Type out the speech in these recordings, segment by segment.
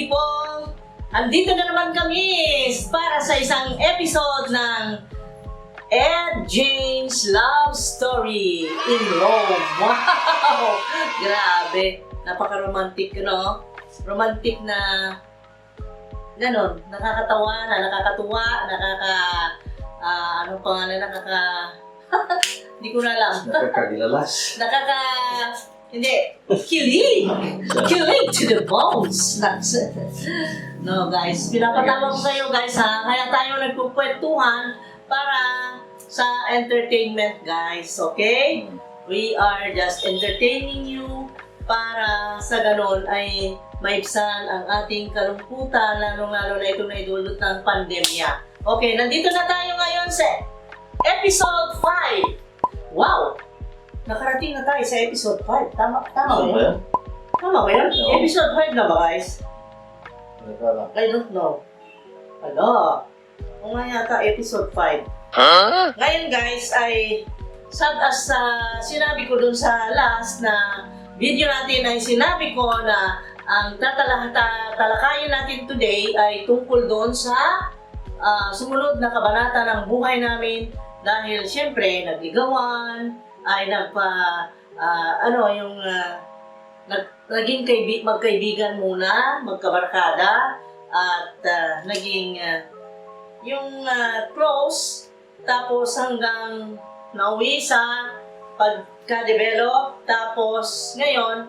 people! Andito na naman kami para sa isang episode ng Ed James Love Story in Rome. Wow! Grabe! Napaka-romantic, no? Romantic na ganon, nakakatawa na, nakakatuwa, anong pangalan, hindi ko na alam. Nakakagilalas. Hindi, killing to the bones. No guys, pinapatawag ko kayo guys ha, kaya tayo nagpupwentuhan para sa entertainment guys, okay? We are just entertaining you para sa ganon ay maibsan ang ating kalungkutan, lalong-lalo na ito na idulot ng pandemya. Okay, nandito na tayo ngayon sa episode 5. Wow! Nakarating na tayo sa episode 5. Tama ba yun? Tama ba yun? No. Episode 5 na ba guys? I don't know. Ano? O nga yata episode 5. Huh? Ngayon guys ay as sinabi ko dun sa last na video natin ay sinabi ko na ang tatalakayin natin today ay tungkol doon sa sumunod na kabanata ng buhay namin dahil syempre nagligawan ay naging magkaibigan muna, magkabarkada at naging close tapos hanggang nauwi sa pagka-develop tapos ngayon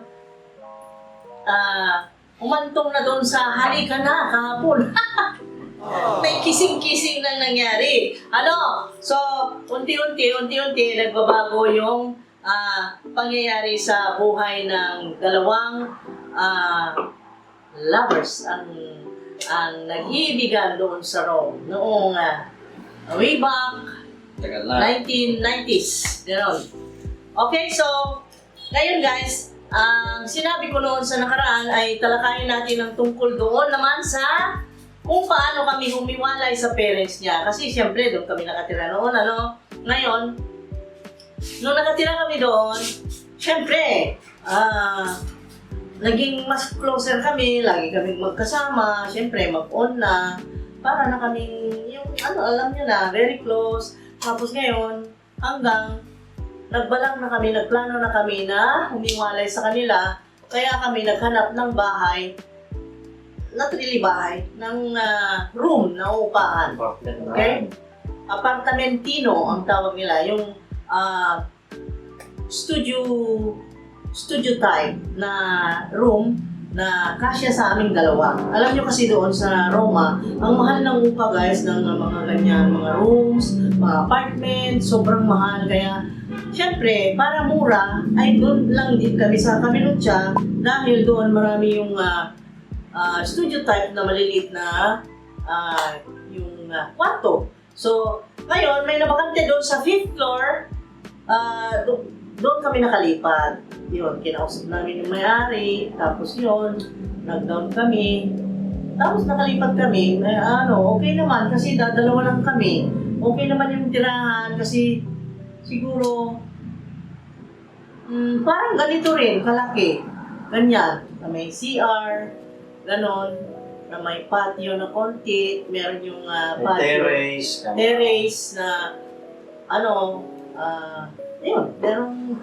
umantong na doon sa halika na kahapon. May kissing-kissing nang nangyari. So, unti-unti nagbabago yung pangyayari sa buhay ng dalawang lovers ang nag-iibigan doon sa Rome noong way back 1990s. Ganon. Okay, so, ngayon guys, ang sinabi ko noon sa nakaraan ay talakayin natin ang tungkol doon naman sa kung paano kami humiwalay sa parents niya. Kasi siyempre, doon kami nakatira noon, Ngayon, nung nakatira kami doon, siyempre, naging mas closer kami, lagi kaming magkasama, siyempre, mag-on na, para na kaming, alam nyo na, very close. Tapos ngayon, hanggang nagbalak na kami, nagplano na kami na humiwalay sa kanila, kaya kami naghanap ng bahay, not really bahay, ng room na upahan. Okay? Apartamentino ang tawag nila, yung studio type na room na kasya sa aming dalawa. Alam nyo kasi doon sa Roma, ang mahal ng upa guys, ng mga ganyan, mga rooms, mga apartments, sobrang mahal. Kaya, syempre, para mura, ay doon lang din kami sa Camilutya dahil doon marami yung studio type na maliliit na yung kwarto. So, ngayon, may nabakante doon sa 5th floor, doon kami nakalipat. Yun, kinausap namin yung may-ari, tapos yun, nag-down kami. Tapos nakalipat kami, okay naman kasi dadalawa lang kami. Okay naman yung tirahan kasi siguro, parang ganito rin, kalaki. Ganyan, na may CR, ganon, na may patio na konti, meron yung patio, terrace na, ayun, merong,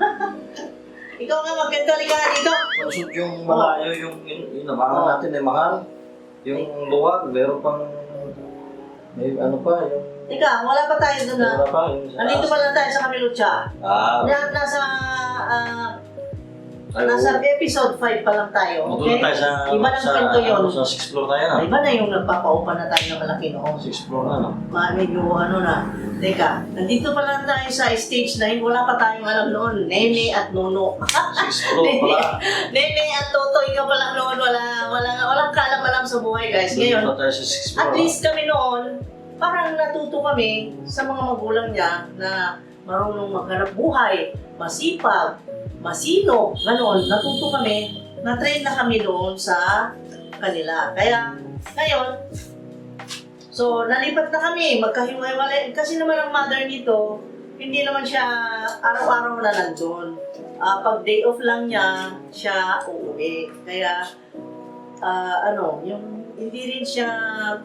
ikaw nga magkantali ka na dito. Masuk yung malayo, yung nabahan natin ay mahal. Yung luwag, meron pang, may yung... Ika, wala pa tayo doon na. Wala pa, Andito pa lang tayo sa Camilutya. Nasa episode 5 pa lang tayo, okay? Tayo sa, iba ng kwento yun. Sa 6th floor tayo na. Iba na yung nagpapaupa na tayo ng malaki noon. 6th floor na, no? Medyo na. Teka, nandito pa lang tayo sa stage na wala pa tayong alam noon. Nene at Nono. 6th floor pala. Nene at Toto, ikaw pa lang noon. Walang kaalam-alam sa buhay, guys. Ngayon, tayo sa 6th floor. at least kami noon, parang natuto kami sa mga magulang niya na marunong maghanap buhay, masipag, masino, gano'n. Natuto kami, na-train na kami doon sa kanila. Kaya, ngayon, so, nalipat na kami, magkahiwalay. Kasi naman ang mother nito, hindi naman siya araw-araw na nandun. Pag day off lang niya, siya uuwi. Kaya, yung hindi rin siya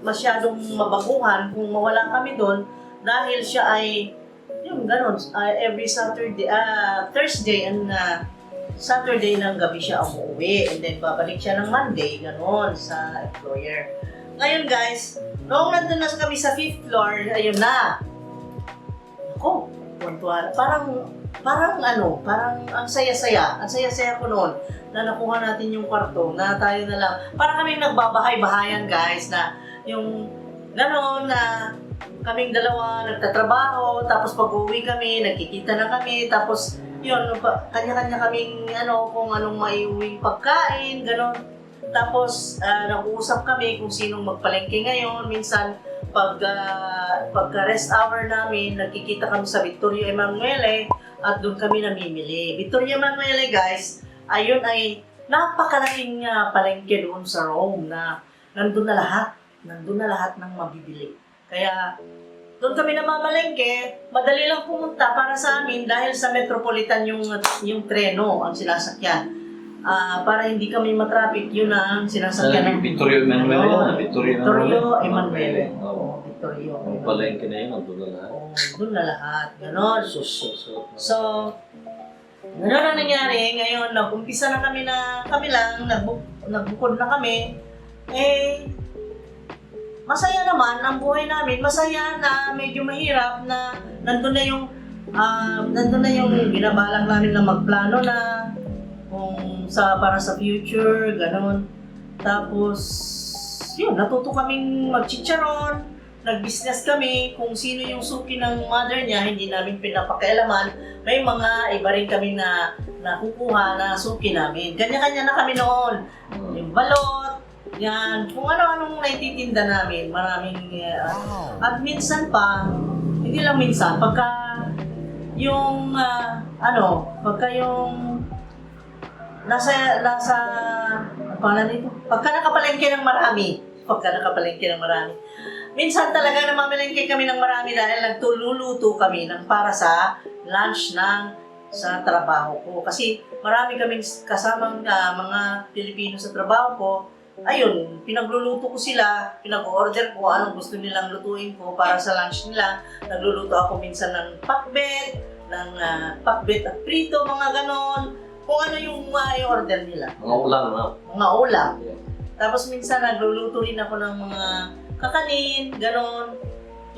masyadong mabaguhan kung mawala kami doon dahil siya ay yung ganun, every Saturday, Thursday and Saturday ng gabi siya umuwi and then babalik siya ng Monday, ganun, sa employer. Ngayon guys, noong nandun na kami sa 5th floor, ayun na. Ako, tuntuan. Parang ang saya-saya. Ang saya-saya ko noon na nakuha natin yung kwarto, na tayo na lang. Parang kaming nagbabahay-bahayan guys, na yung gano'n na kaming dalawa nagtatrabaho, tapos pag-uwi kami, nagkikita na kami, tapos yun, kanya-kanya kaming kung anong maiuwing pagkain, gano'n. Tapos nag-uusap kami kung sinong magpalengke ngayon. Minsan, pagka-rest hour namin, nagkikita kami sa Victoria Emanuele at doon kami namimili. Victoria Emanuele guys, ayun ay napakalaking palengke doon sa Rome na nandun na lahat ng mabibili. Kaya doon kami namamalengke, madali lang pumunta para sa amin dahil sa Metropolitan yung treno ang sinasakyan. Para hindi kami matraffic, yun ang sinasakyan ng Victoria Emanuele. Victoria Emanuele. Oo, Victoria Ang palengke na yun, nandun na lahat. Oo, doon na lahat. Ganon. So, gano'n ang nangyari. Ngayon, nag-umpisa na kami lang, nagbukod na kami. Masaya naman ang buhay namin. Masaya na medyo mahirap na nandun na yung binabalak namin na magplano na kung para sa future, gano'n. Tapos, yun, natuto kaming magchicharon, nag-business kami, kung sino yung suki ng mother niya, hindi namin pinapakialaman. May mga iba rin kami na nakukuha na suki namin. Kanya-kanya na kami noon. Yung balot, yan, kung ano-anong naititinda namin, maraming, at minsan pa, hindi lang minsan, pagka yung nasa pagka nakapalengke ng marami. Minsan talaga namamalengke kami ng marami dahil nagtululuto kami ng para sa lunch sa trabaho ko. Kasi marami kaming kasamang mga Pilipino sa trabaho ko. Ayun, pinagluluto ko sila, pinag-order ko anong gusto nilang lutuin ko para sa lunch nila. Nagluluto ako minsan ng pakbet at prito, mga ganon. Kung ano yung order nila. Mga ulam na. Mga ulam. Tapos minsan nagluluto rin ako ng mga kakanin, ganon.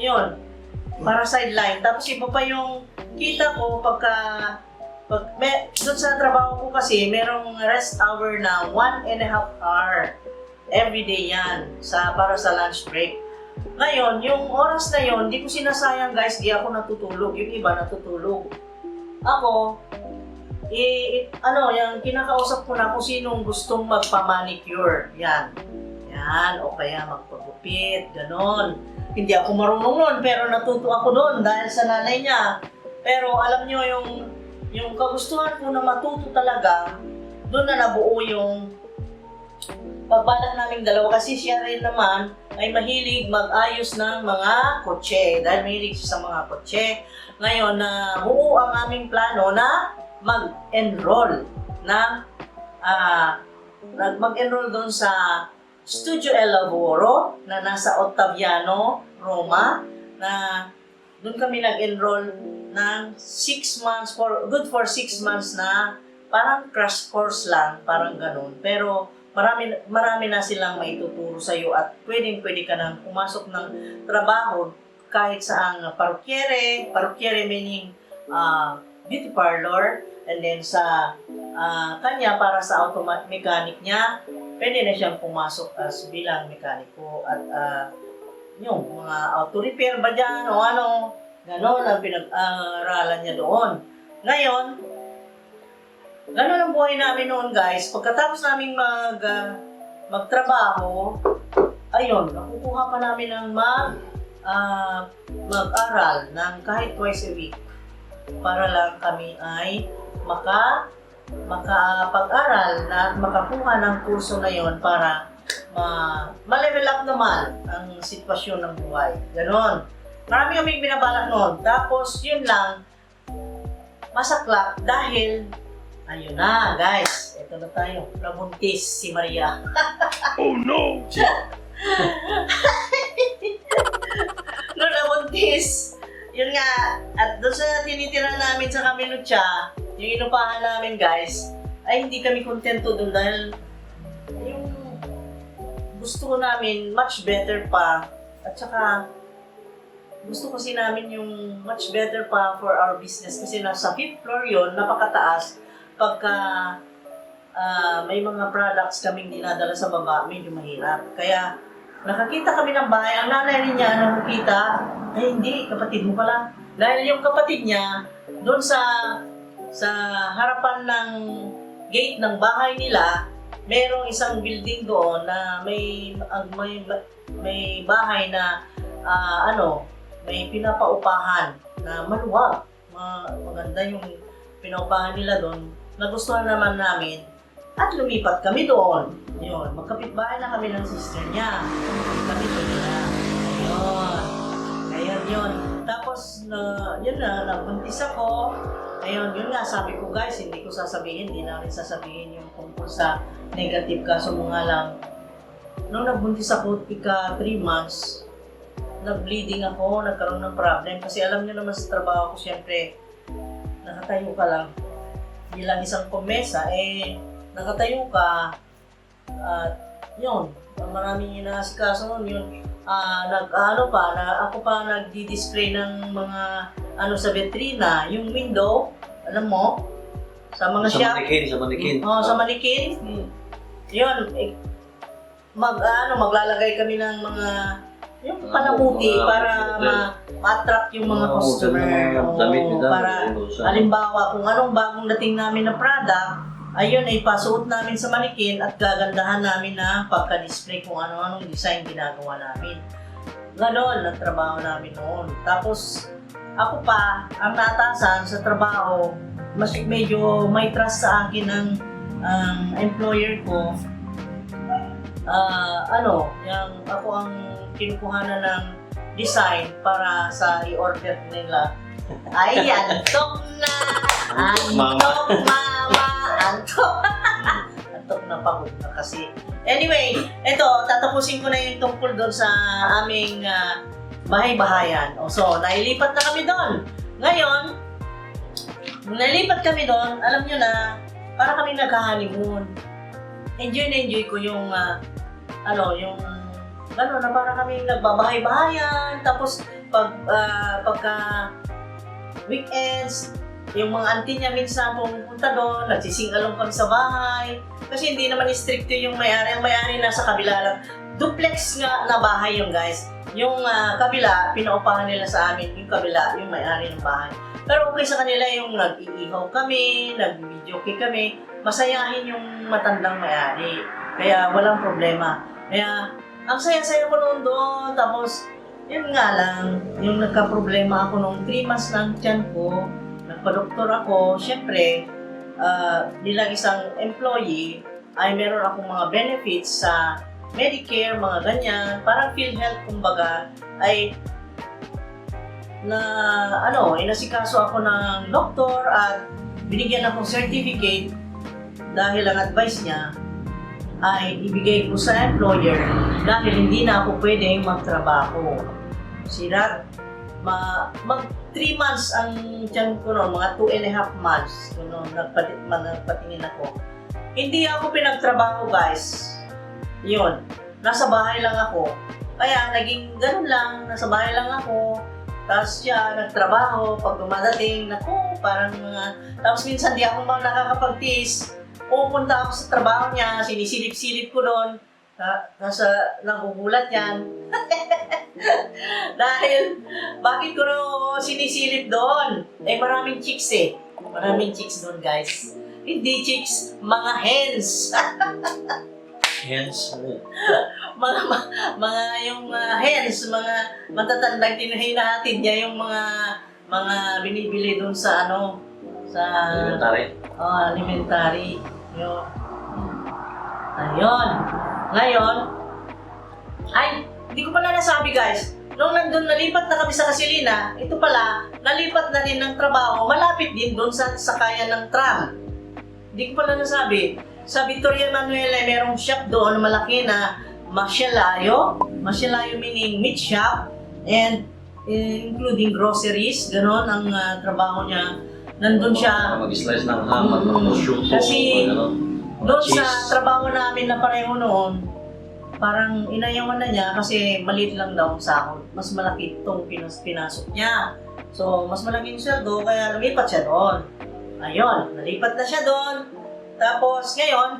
Yun. Para sideline. Tapos iba pa yung kita ko doon sa trabaho ko kasi merong rest hour na 1.5 hour. Everyday yan. Para sa lunch break. Ngayon, yung oras na yon, di ko sinasayang guys, di ako natutulog. Yung iba natutulog. Ako, yung kinakausap ko na kung sinong gustong magpa-manicure. Yan. O kaya magpagupit, ganon. Hindi ako marunong nun, pero natuto ako doon dahil sa nanay niya. Pero alam nyo, yung kagustuhan ko na matuto talaga, doon na nabuo yung pagbalak naming dalawa. Kasi siya rin naman ay mahilig mag-ayos ng mga kotse. Dahil mahilig siya sa mga kotse. Ngayon, buo ang aming plano na mag-enroll doon sa Studio El Lavoro na nasa Ottaviano, Roma, na doon kami nag-enroll ng 6 months, good for 6 months na parang crash course lang, parang ganun. Pero marami na silang maituturo sa iyo at pwede ka nang pumasok ng trabaho kahit saang parokyere meaning beauty parlor. And then sa kanya, para sa mechanic niya, pwede na siyang pumasok as bilang mekaniko. At yung mga auto repair ba dyan o gano'n ang pinag-aralan niya doon. Ngayon, gano'n ang buhay namin noon guys. Pagkatapos namin magtrabaho, ayun, nakukuha pa namin ng mag-aral ng kahit twice a week para lang kami ay makapag-aral na makakuha ng kurso na yon para ma-level up naman ang sitwasyon ng buhay. Ganon. Marami kaming binabalak noon. Tapos, yun lang, masaklap dahil, ayun na guys, ito na tayo. Nabuntis si Maria. Oh no! Nung nabuntis, yun nga, at doon sa tinitira namin sa Caminucha, yung inupahan namin guys, ay hindi kami kontento doon dahil yung gusto ko namin much better pa at saka gusto kasi namin yung much better pa for our business kasi nasa 5th floor yun, napakataas pagka may mga products kaming dinadala sa baba, medyo mahirap. Kaya nakakita kami ng bahay, ang nanay rin niya nakakita, ay hindi, kapatid mo pala. Dahil yung kapatid niya, doon sa harapan ng gate ng bahay nila, merong isang building doon na may bahay na may pinapaupahan na maluwag. Maganda yung pinaupahan nila doon. Nagustuhan naman namin at lumipat kami doon. Yun, magkapitbahay na kami ng sister niya. Kami doon nila. Ayun, yun. Tapos, yun na, nabuntis ako. Ayun, yun nga, sabi ko guys, hindi ko sasabihin, hindi namin sasabihin yung tungkol sa negative kaso mo nga lang. Nung nagbuntis ako, 3 months, nag-bleeding ako, nagkaroon ng problem. Kasi alam niyo naman sa trabaho ko, syempre, nakatayo ka lang. Bilang isang kumesa, nakatayo ka, yun, maraming inaasikaso nun, yun. Ako pa nagdi-display ng mga sa vitrina, yung window, alam mo, sa mga shop. Sa manikin. Sa manikin. Yun, maglalagay kami ng mga yung panamuti para ma-attract yung mga customer. Para, halimbawa, kung anong bagong dating namin na product, ayun ay pasuot namin sa manikin at gagandahan namin na pagka-display kung ano-anong design ginagawa namin. Ganon ang trabaho namin noon. Tapos, ako pa, ang natasan sa trabaho, mas medyo may trust sa akin ng employer ko. Ako ang kinukuhanan ng design para sa i-order nila. Ay, antok na! Antok, mama! Antok! Antok na, pagod na kasi. Anyway, eto, tatapusin ko na yung tungkol doon sa aming bahay-bahayan. So, nailipat na kami doon. Ngayon, nung nailipat kami doon, alam nyo na, para kami nag-honeymoon. Enjoy na enjoy ko yung, na para kami nagbabahay-bahayan. Tapos, pagka weekends, yung mga auntie niya minsan pumunta doon, nagsisingalong kami sa bahay. Kasi hindi naman stricto yung may-ari. Ang may-ari nasa kabila lang. Duplex nga na bahay yung guys. Yung kabila, pinaupahan nila sa amin. Yung kabila, yung may-ari ng bahay. Pero okay sa kanila yung nag-iihaw kami, nag-videoke kami. Masayahin yung matandang may-ari. Kaya walang problema. Kaya ang saya-saya ko noon doon. Tapos, yun nga lang, yung nagka-problema ako noong 3 months ng tiyan ko, nagpa-doktor ako, syempre, bilang isang employee, ay meron akong mga benefits sa Medicare, mga ganyan, parang PhilHealth, kumbaga, ay inasikaso ako ng doktor at binigyan akong certificate dahil ang advice niya ay ibigay ko sa employer dahil hindi na ako pwedeng magtrabaho. Sirat, mag 3 months ang tiyan ko noon, mga 2.5 months noon, nagpatingin ako. Hindi ako pinagtrabaho guys. Yun, nasa bahay lang ako. Kaya naging ganun lang, nasa bahay lang ako. Tapos siya nagtrabaho, pag dumadating, parang tapos minsan di ako nakakapagtiis. Pupunta ako sa trabaho niya, sinisilip-silip ko doon. Nagugulat yan. Dahil, bakit ko sinisilip doon? Maraming chicks Maraming chicks doon, guys. Hindi chicks, mga hens. Hens? mga hens, mga matatandang hinahatid niya yung mga binibili doon sa sa alimentary. Yun. Ayun. Ngayon, hindi ko pala nasabi guys, nung nandun nalipat na kami sa Casilina, ito pala, nalipat na rin ng trabaho, malapit din doon sa sakayan ng tram. Hindi ko pala nasabi. sa Victoria Emanuel ay merong shop doon malaki na Masyalayo. Masyalayo meaning meat shop and including groceries. Ganon ang trabaho niya. Nandun siya. Mag-slice ng ham at mag-prosciutto. Kasi doon sa cheese. trabaho namin na pareho noon, parang inayawan na niya kasi maliit lang daw ang sahod. Mas malaki itong pinasok niya. So, mas malaking sweldo kaya lumipat siya doon. Ayun, nalipat na siya doon. Tapos ngayon,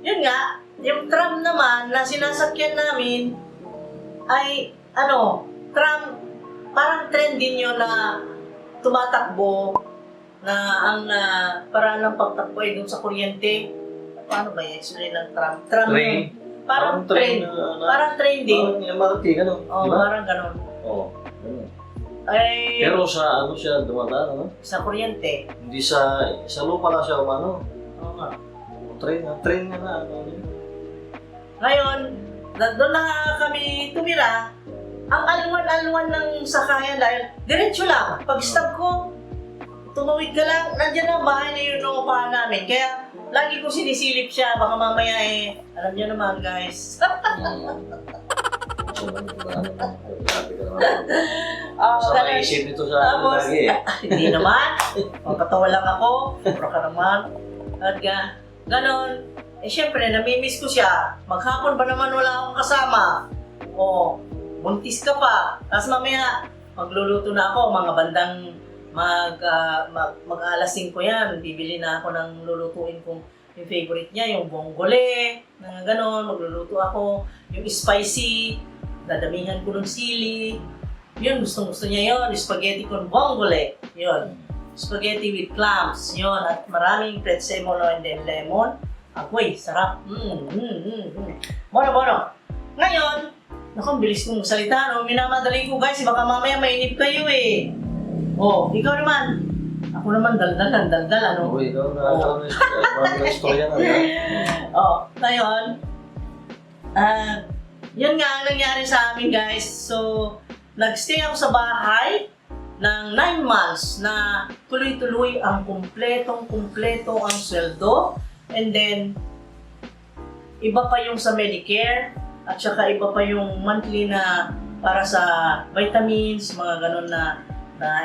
yun nga, yung tram naman na sinasakyan namin ay tram, parang trend din yun na tumatakbo na ang paraan ng pagtakbo ay doon sa kuryente. Paano ba i-explain ng tram? Tram Train. yun. Parang train. Parang train din. Parang MRT, gano'n. Oo, Di ba? parang ganun. Oo. Ganun. Ay, Pero sa siya dumadaan, ano? sa kuryente. Hindi sa lupa na siya umano. Oo nga. Train nga na. Ngayon, doon na kami tumira. Ang alwan-alwan ng sakayan dahil diretso lang. Pag stop ko, tumawid ka lang, nandiyan na ang bahay na yun ng upahan namin. Kaya lagi ko sinisilip siya, baka mamaya alam niyo naman guys. Sa naisip nito sa Tapos, lagi eh. hindi naman. Magkatawa lang ako. Pura ka naman. At ganon. Syempre, namimiss ko siya. Maghapon ba naman wala akong kasama? Buntis ka pa. Tapos mamaya, magluluto na ako. Mga bandang mag-alas 5 yan. Bibili na ako ng lulutuin kong yung favorite niya, yung bongole. Ganon, magluluto ako. Yung spicy, dadamihan ko ng sili. Yun, gustong-gusto niya yun. Spaghetti con bongole. Yun. Spaghetti with clams. Yun. At maraming pretzemolo and then lemon. Agoy, sarap. Bono. Ngayon, naku, bilis kong salita, no? Minamadali ko, guys. Baka mamaya mainip kayo, eh. Ikaw naman. Ako naman, daldal, ano? Oo, ikaw na. Marami na istorya na. Ngayon, yun nga ang nangyari sa amin, guys. So, nagstay ako sa bahay ng 9 months na tuloy-tuloy ang kumpletong ang sweldo. And then, iba pa yung sa Medicare at saka iba pa yung monthly na para sa vitamins, mga ganun na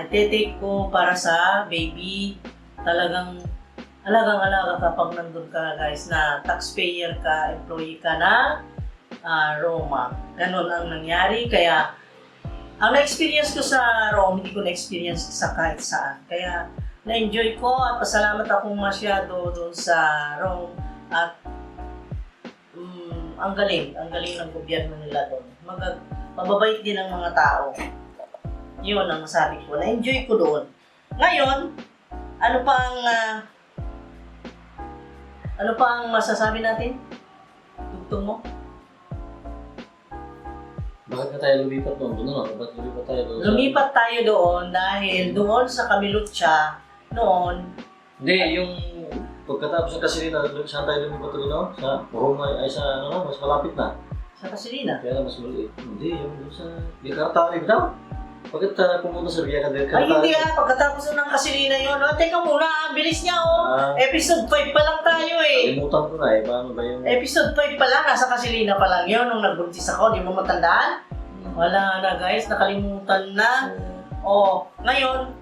ite-take ko para sa baby. Talagang alagang-alaga kapag nandun ka, guys, na taxpayer ka, employee ka na Roma. Ganun ang nangyari. Kaya, ang na-experience ko sa Rome, hindi ko na-experience sa kahit saan. Kaya, na-enjoy ko at pasalamat akong masyado doon sa Rome at ang galing ng gobyerno nila doon. Mababait din ang mga tao. Yun ang masabi ko. Na-enjoy ko doon. Ngayon, ano pa ang masasabi natin? Tugtong mo? Bakit ka tayo lumipat doon? Doon na, bakit lumipat tayo doon? Lumipat tayo doon dahil doon sa Camilutya noon. Hindi, yung pagkatapos ng Casilina, saan tayo lumipat doon, no? Sa Roma, ay sa, mas malapit na. Sa Casilina. Kaya mas maliit. Hindi, yung doon sa Vicartari, daw. Bakit pumunta sa Via del Ay, Cartari? hindi pagkatapos ng Casilina yun. Teka muna, ang bilis niya, Episode 5 pa lang tayo, eh. Kalimutan ko na, paano ba yung... Episode 5 pa lang, nasa Casilina pa lang yun, nung nagbuntis ako, di mo matandaan? Wala na, guys, nakalimutan na. Ngayon,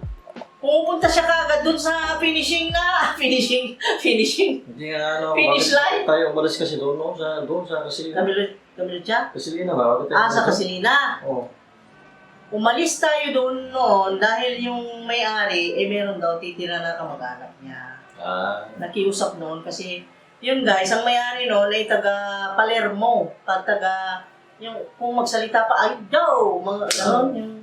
pumupunta siya kaagad dun sa finishing. Hindi nga, Finish line? Tayo umalis kasi doon, no? Doon sa Casilina. Camilutya? Casilina ba? Bakit tayo Sa Casilina. Oo. Umalis tayo doon noon dahil yung may-ari, meron daw titira na kamag-anak niya. Nakiusap noon kasi, yun guys, ang may-ari noon ay taga Palermo. Yung kung magsalita pa, ay daw, mga gano'n, yung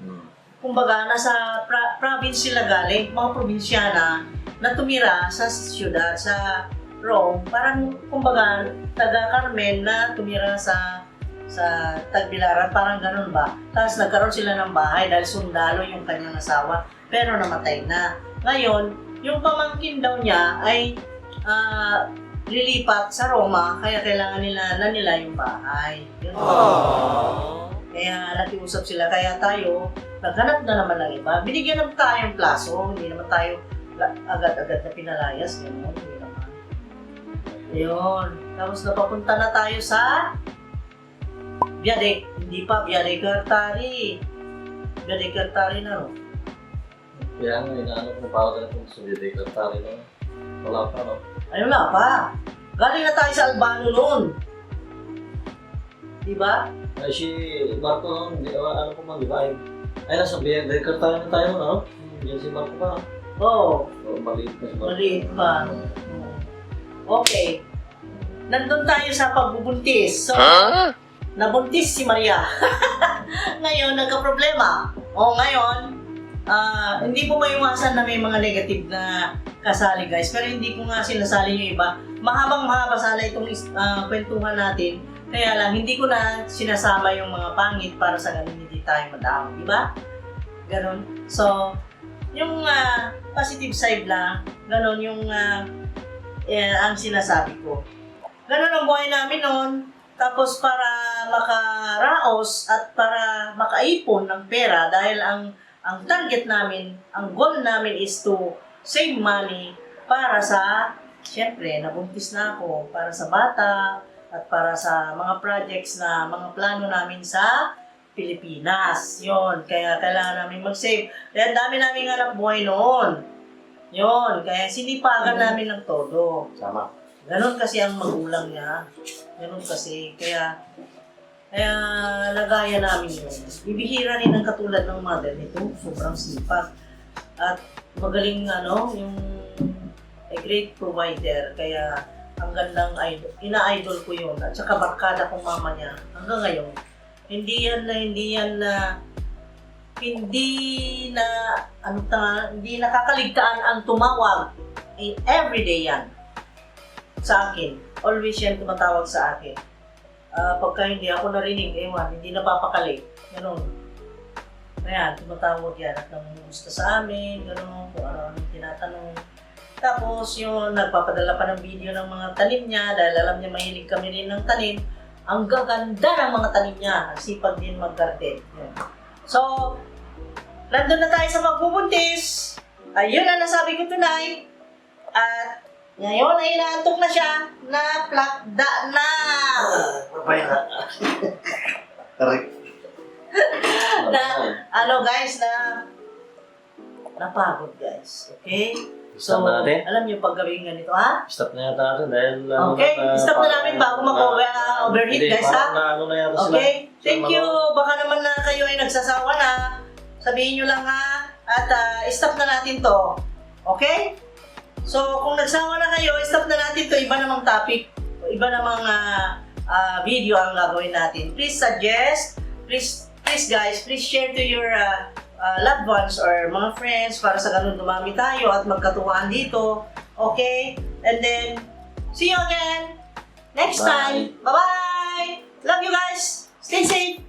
kumbaga, nasa province sila galing, mga probinsyana na tumira sa siyudad, sa Rome. Parang, kumbaga, taga Carmen na tumira sa Tagbilaran, parang ganun ba. Tapos nagkaroon sila ng bahay dahil sundalo yung kanyang asawa, pero namatay na. Ngayon, yung pamangkin daw niya ay lilipat sa Roma, kaya kailangan nila yung bahay. Yun. Kaya nakiusap sila, kaya tayo, naghanap na naman ng iba. Binigyan naman tayong plaso, hindi naman tayo agad-agad na pinalayas. Hindi naman. Ayun. Tapos napapunta na tayo sa Biadek. Hindi pa, Biadek Cartari. Biadek Cartari na, no? Kaya nga, inaano ko pa ako na kung sa video Cartari na. Wala pa, no? Ay, wala pa. Galing na tayo sa Albano noon. Diba? Ay, si Marco noon, ano ko man, di ba? Ay, nasa video Cartari na tayo, no? Yan si Marco pa. Oo. So, maliit na si Marco. Maliit pa. Okay. Nandun tayo sa pagbubuntis. So, nabuntis si Maria. Ngayon, nagka-problema. Ngayon, hindi po maiwasan na may mga negative na kasali, guys. Pero hindi ko nga sinasali yung iba. Mahabang-mahaba sana itong kwentuhan natin. Kaya lang, hindi ko na sinasama yung mga pangit para sa ganun hindi tayo madami. Diba? Ganon. So, yung positive side lang, ganon yung ang sinasabi ko. Ganon ang buhay namin noon. Tapos para makaraos at para makaipon ng pera dahil ang target namin, ang goal namin is to save money para sa, syempre, nabuntis na ako, para sa bata at para sa mga projects na mga plano namin sa Pilipinas. Yon, kaya kailangan namin mag-save. Kaya dami namin hanap buhay noon. Yon, kaya sinipagan namin ng todo. Sama. Ganon kasi ang magulang niya. Ganon kasi. Kaya lagaya namin yun. Bibihira rin ang katulad ng mother nito. Sobrang sipag. At magaling yung a great provider. Kaya ang gandang idol. Ina-idol ko yun. At saka barkada kong mama niya. Hanggang ngayon. Hindi nakakaligtaan ang tumawag. Everyday yan. Sa akin. Always yan tumatawag sa akin. Pagka hindi ako narinig, hindi napapakali. Ganun. Ayan, tumatawag yan at namumusta sa amin, ganun, kung ano-ano tinatanong. Tapos yung nagpapadala pa ng video ng mga tanim niya dahil alam niya mahilig kami rin ng tanim. Ang gaganda ng mga tanim niya. Ang sipag din mag-garden. Yan. So, nandun na tayo sa magbubuntis. Ayun ang nasabi ko tonight. At ngayon ay inaantok na siya na plakda na. Babay na. Correct. Guys, napagod guys. Okay? Stop na natin? Alam niyo pag gawin ganito, ha? Stop na yata natin dahil... Okay, stop na namin bago mag-overheat guys, ha? Na yata sila. Okay? Thank you. Baka naman na kayo ay nagsasawa na. Sabihin nyo lang, ha? At stop na natin to. Okay? So, kung nagsawa na kayo, stop na natin to. Iba namang topic. Iba namang video ang gagawin natin. Please suggest. Please guys, please share to your loved ones or mga friends para sa ganun dumami tayo at magkatuwaan dito. Okay? And then, see you again next time. Bye-bye! Love you guys! Stay safe!